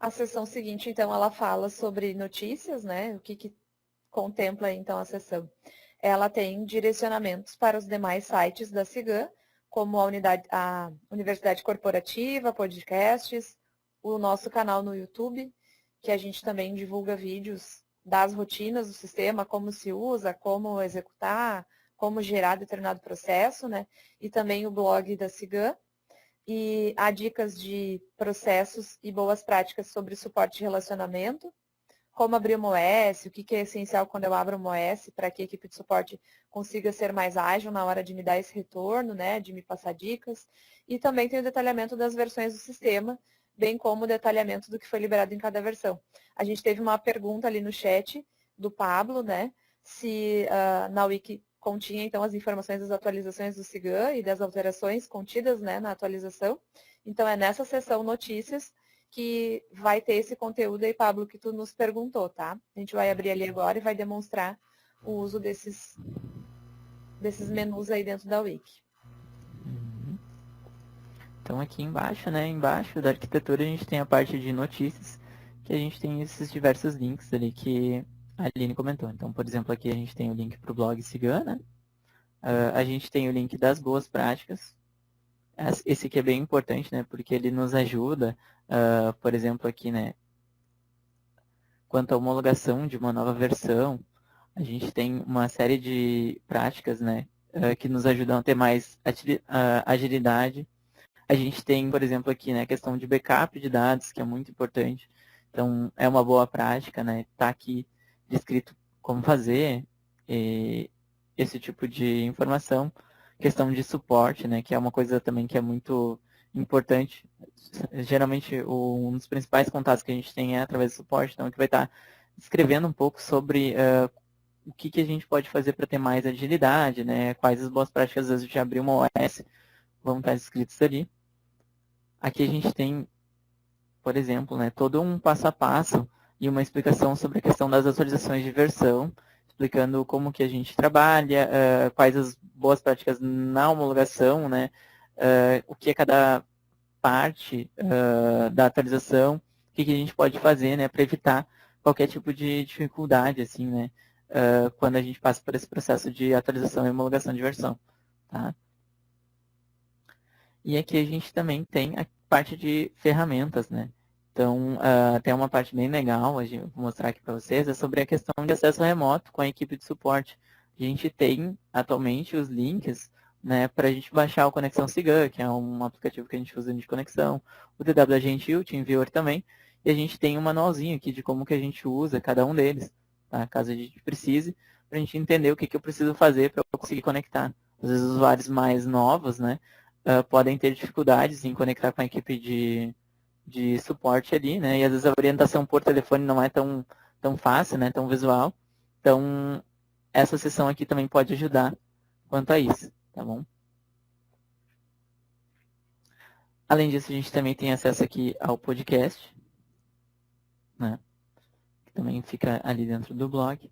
A seção seguinte, então, ela fala sobre notícias, né? O que contempla, então, a seção? Ela tem direcionamentos para os demais sites da CIGAM, como a Universidade Corporativa, podcasts, o nosso canal no YouTube, que a gente também divulga vídeos das rotinas do sistema, como se usa, como executar, como gerar determinado processo, né? E também o blog da CIGAM. E há dicas de processos e boas práticas sobre suporte de relacionamento, como abrir uma OS, o que é essencial quando eu abro uma OS, para que a equipe de suporte consiga ser mais ágil na hora de me dar esse retorno, né, de me passar dicas. E também tem o detalhamento das versões do sistema, bem como o detalhamento do que foi liberado em cada versão. A gente teve uma pergunta ali no chat do Pablo, né, se na Wiki continha, então, as informações das atualizações do CIGAM e das alterações contidas, né, na atualização. Então, é nessa seção notícias que vai ter esse conteúdo aí, Pablo, que tu nos perguntou, tá? A gente vai abrir ali agora e vai demonstrar o uso desses menus aí dentro da Wiki. Então aqui embaixo, né, embaixo da arquitetura a gente tem a parte de notícias, que a gente tem esses diversos links ali que a Aline comentou. Então, por exemplo, aqui a gente tem o link para o blog Cigana, né? A gente tem o link das boas práticas. Esse aqui é bem importante, né, porque ele nos ajuda, por exemplo, aqui, né, quanto à homologação de uma nova versão, a gente tem uma série de práticas, né, que nos ajudam a ter mais agilidade. A gente tem, por exemplo, aqui, né, a questão de backup de dados, que é muito importante. Então, é uma boa prática, né? Tá aqui descrito como fazer esse tipo de informação. Questão de suporte, né, que é uma coisa também que é muito importante. Geralmente, um dos principais contatos que a gente tem é através do suporte, então, que vai estar escrevendo um pouco sobre o que a gente pode fazer para ter mais agilidade, né? Quais as boas práticas, às vezes, de abrir uma OS, vão estar escritos ali. Aqui a gente tem, por exemplo, né, todo um passo a passo e uma explicação sobre a questão das atualizações de versão, explicando como que a gente trabalha, quais as boas práticas na homologação, né, o que é cada parte da atualização, o que a gente pode fazer, né, para evitar qualquer tipo de dificuldade, assim, né, quando a gente passa por esse processo de atualização e homologação de versão, tá? E aqui a gente também tem a parte de ferramentas, né? Então, tem uma parte bem legal, vou mostrar aqui para vocês, é sobre a questão de acesso remoto com a equipe de suporte. A gente tem, atualmente, os links, né, para a gente baixar o Conexão Cigana, que é um aplicativo que a gente usa de conexão, o DW Agente e o TeamViewer também, e a gente tem um manualzinho aqui de como que a gente usa cada um deles, tá? Caso a gente precise, para a gente entender o que eu preciso fazer para eu conseguir conectar. Às vezes, usuários mais novos, né, podem ter dificuldades em conectar com a equipe de suporte ali, né? E às vezes a orientação por telefone não é tão fácil, né? Tão visual. Então, essa sessão aqui também pode ajudar quanto a isso, tá bom? Além disso, a gente também tem acesso aqui ao podcast, né? Que também fica ali dentro do blog.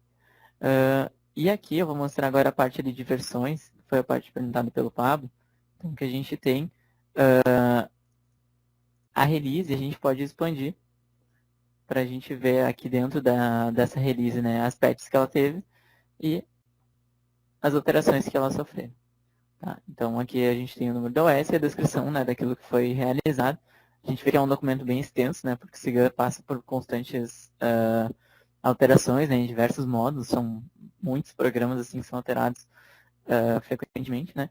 E aqui eu vou mostrar agora a parte ali de versões, que foi a parte perguntada pelo Pablo. Então, que a gente tem a release, a gente pode expandir para a gente ver aqui dentro dessa release, né, as patches que ela teve e as alterações que ela sofreu. Tá? Então aqui a gente tem o número da OS e a descrição, né, daquilo que foi realizado. A gente vê que é um documento bem extenso, né, porque o SIGA passa por constantes alterações, né, em diversos modos, são muitos programas assim que são alterados frequentemente, né,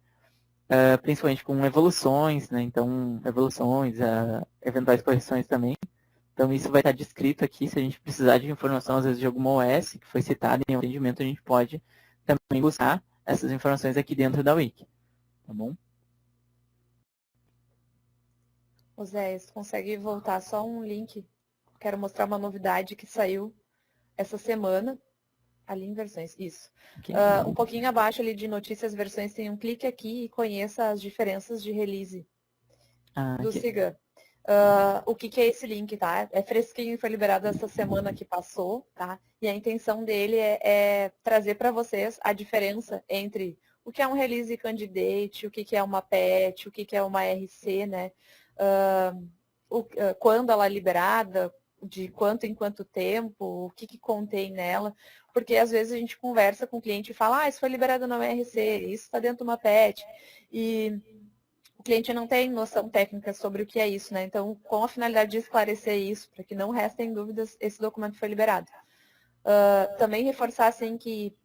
principalmente com evoluções, né, então evoluções, eventuais correções também. Então isso vai estar descrito aqui, se a gente precisar de informação, às vezes, de alguma OS que foi citada em um atendimento, a gente pode também buscar essas informações aqui dentro da Wiki, tá bom? Ô Zé, você consegue voltar só um link? Quero mostrar uma novidade que saiu essa semana, ali em versões, isso. Okay. Um pouquinho abaixo ali de notícias, versões, tem um clique aqui e conheça as diferenças de release do Okay. CIGAM. O que é esse link, tá? É fresquinho, foi liberado essa semana que passou, tá? E a intenção dele é trazer para vocês a diferença entre o que é um release candidate, o que é uma patch, o que é uma RC, né? Quando ela é liberada, de quanto em quanto tempo, o que contém nela, porque às vezes a gente conversa com o cliente e fala, isso foi liberado na URC, isso está dentro de uma PET, e o cliente não tem noção técnica sobre o que é isso, né? Então, com a finalidade de esclarecer isso, para que não restem dúvidas, esse documento foi liberado. Também reforçar, assim, que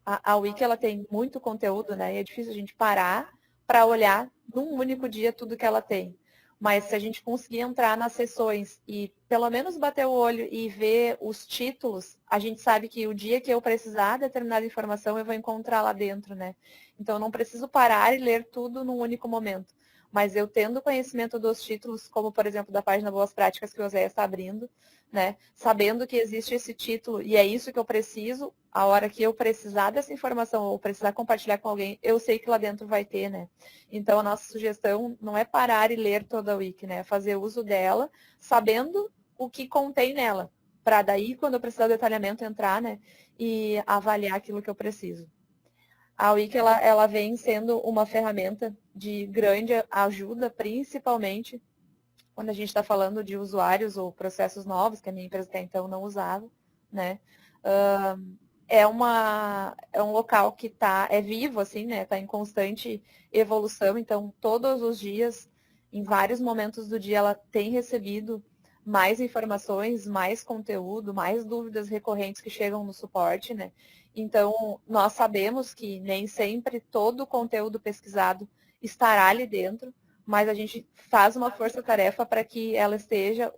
a Wiki, ela tem muito conteúdo, né? E é difícil a gente parar para olhar num único dia tudo que ela tem. Mas se a gente conseguir entrar nas sessões e pelo menos bater o olho e ver os títulos, a gente sabe que o dia que eu precisar de determinada informação, eu vou encontrar lá dentro, né? Então, eu não preciso parar e ler tudo num único momento. Mas eu tendo conhecimento dos títulos, como, por exemplo, da página Boas Práticas que o Zé está abrindo, né? Sabendo que existe esse título e é isso que eu preciso, a hora que eu precisar dessa informação ou precisar compartilhar com alguém, eu sei que lá dentro vai ter, né? Então, a nossa sugestão não é parar e ler toda a Wiki, né? É fazer uso dela, sabendo o que contém nela, para daí, quando eu precisar do detalhamento, entrar, né? E avaliar aquilo que eu preciso. A Wiki, ela vem sendo uma ferramenta de grande ajuda, principalmente quando a gente está falando de usuários ou processos novos, que a minha empresa até então não usava, né? É um local que é vivo, assim, né? Está em constante evolução, então todos os dias, em vários momentos do dia, ela tem recebido mais informações, mais conteúdo, mais dúvidas recorrentes que chegam no suporte, né? Então, nós sabemos que nem sempre todo o conteúdo pesquisado estará ali dentro, mas a gente faz uma força-tarefa para que ela esteja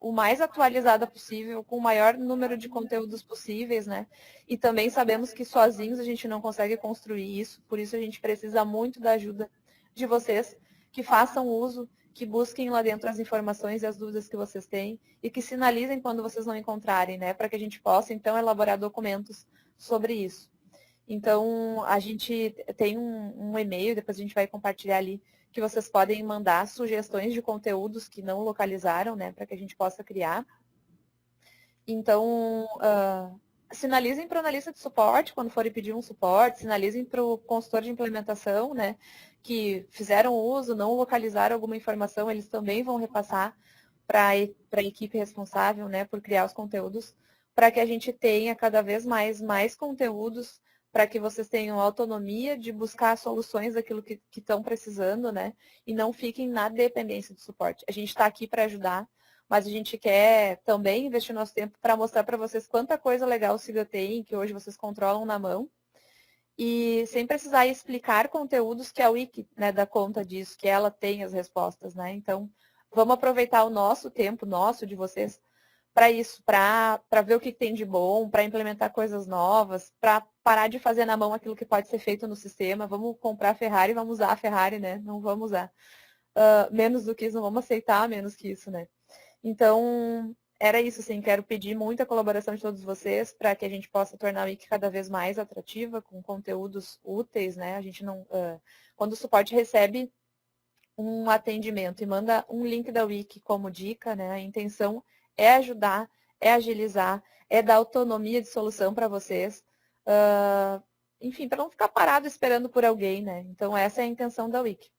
o mais atualizada possível, com o maior número de conteúdos possíveis, né? E também sabemos que sozinhos a gente não consegue construir isso, por isso a gente precisa muito da ajuda de vocês, que façam uso, que busquem lá dentro as informações e as dúvidas que vocês têm, e que sinalizem quando vocês não encontrarem, né? Para que a gente possa, então, elaborar documentos sobre isso. Então, a gente tem um e-mail, depois a gente vai compartilhar ali, que vocês podem mandar sugestões de conteúdos que não localizaram, né, para que a gente possa criar. Então, sinalizem para o analista de suporte, quando forem pedir um suporte, sinalizem para o consultor de implementação, né, que fizeram uso, não localizaram alguma informação, eles também vão repassar para a equipe responsável, né, por criar os conteúdos, para que a gente tenha cada vez mais conteúdos, para que vocês tenham autonomia de buscar soluções daquilo que estão precisando, né, e não fiquem na dependência do suporte. A gente está aqui para ajudar, mas a gente quer também investir nosso tempo para mostrar para vocês quanta coisa legal o SIGA tem, que hoje vocês controlam na mão, e sem precisar explicar conteúdos que a Wiki, né, dá conta disso, que ela tem as respostas, né? Então, vamos aproveitar o nosso tempo, de vocês, para isso, para ver o que tem de bom, para implementar coisas novas, para parar de fazer na mão aquilo que pode ser feito no sistema. Vamos comprar a Ferrari, vamos usar a Ferrari, né? Não vamos usar menos do que isso, não vamos aceitar menos que isso, né? Então, era isso, assim, quero pedir muita colaboração de todos vocês para que a gente possa tornar a Wiki cada vez mais atrativa, com conteúdos úteis, né? A gente não... quando o suporte recebe um atendimento e manda um link da Wiki como dica, né? A intenção é ajudar, é agilizar, é dar autonomia de solução para vocês. Enfim, para não ficar parado esperando por alguém, né? Então, essa é a intenção da Wiki.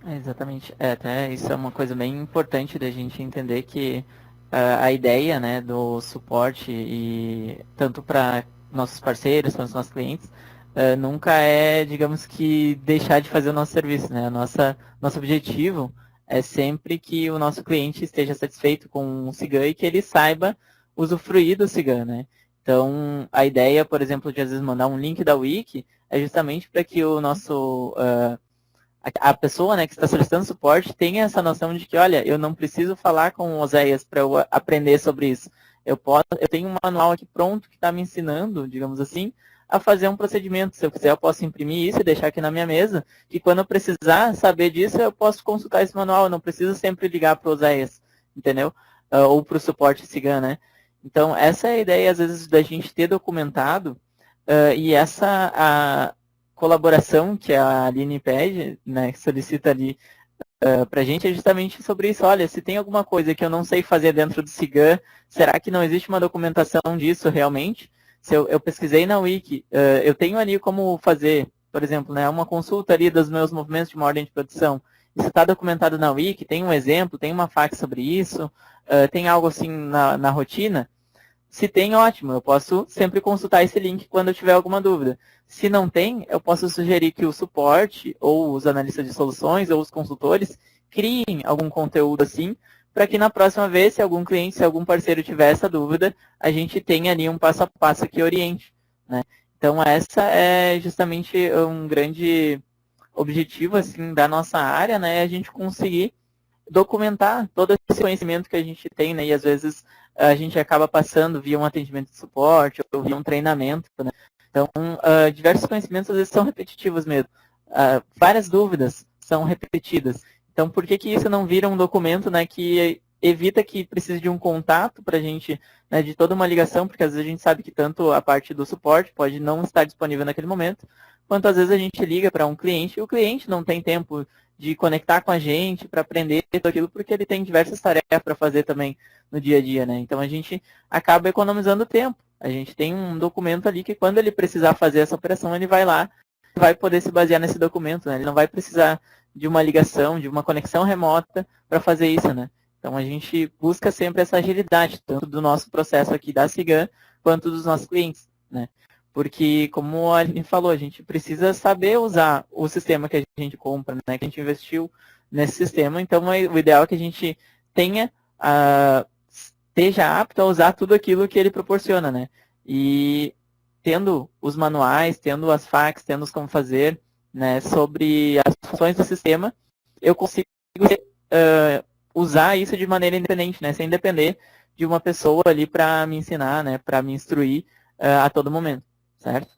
Exatamente. Até isso é uma coisa bem importante da gente entender que a ideia, né, do suporte, e tanto para nossos parceiros, para os nossos clientes, nunca é, digamos que, deixar de fazer o nosso serviço, né? Nosso objetivo é sempre que o nosso cliente esteja satisfeito com o Cigan e que ele saiba usufruir do Cigan, né? Então, a ideia, por exemplo, de às vezes mandar um link da Wiki é justamente para que o nosso... a pessoa, né, que está solicitando suporte tenha essa noção de que, olha, eu não preciso falar com o Oséias para eu aprender sobre isso. Eu tenho um manual aqui pronto que está me ensinando, digamos assim, a fazer um procedimento. Se eu quiser, eu posso imprimir isso e deixar aqui na minha mesa, e quando eu precisar saber disso, eu posso consultar esse manual. Eu não preciso sempre ligar para o Oséias, entendeu? Ou para o suporte Cigan, né? Então, essa é a ideia, às vezes, da gente ter documentado, e essa colaboração que a Aline pede, né, que solicita ali para a gente, é justamente sobre isso. Olha, se tem alguma coisa que eu não sei fazer dentro do Cigan, será que não existe uma documentação disso realmente? Se eu pesquisei na Wiki, eu tenho ali como fazer, por exemplo, né, uma consulta ali dos meus movimentos de uma ordem de produção. isso está documentado na Wiki, tem um exemplo, tem uma fax sobre isso, tem algo assim na rotina? Se tem, ótimo, eu posso sempre consultar esse link quando eu tiver alguma dúvida. Se não tem, eu posso sugerir que o suporte, ou os analistas de soluções, ou os consultores, criem algum conteúdo assim, para que na próxima vez, se algum cliente, se algum parceiro tiver essa dúvida, a gente tenha ali um passo a passo que oriente, né? Então, essa é justamente um grande objetivo assim, da nossa área, né? A gente conseguir documentar todo esse conhecimento que a gente tem, né? E às vezes a gente acaba passando via um atendimento de suporte ou via um treinamento, né? Então, diversos conhecimentos às vezes são repetitivos mesmo. Várias dúvidas são repetidas. Então, por que isso não vira um documento, né, que evita que precise de um contato para a gente, né, de toda uma ligação, porque às vezes a gente sabe que tanto a parte do suporte pode não estar disponível naquele momento, quanto às vezes a gente liga para um cliente e o cliente não tem tempo de conectar com a gente para aprender tudo aquilo, porque ele tem diversas tarefas para fazer também no dia a dia, né? Então a gente acaba economizando tempo. A gente tem um documento ali que quando ele precisar fazer essa operação, ele vai lá e vai poder se basear nesse documento, né? Ele não vai precisar de uma ligação, de uma conexão remota para fazer isso, né? Então a gente busca sempre essa agilidade, tanto do nosso processo aqui da Cigan, quanto dos nossos clientes, né? Porque, como a Aline falou, a gente precisa saber usar o sistema que a gente compra, né? Que a gente investiu nesse sistema. Então, o ideal é que a gente tenha, esteja apto a usar tudo aquilo que ele proporciona, né? E tendo os manuais, tendo as facs, tendo os como fazer, né? Sobre as funções do sistema, eu consigo usar isso de maneira independente, né? Sem depender de uma pessoa ali para me ensinar, né? Para me instruir a todo momento. Certo?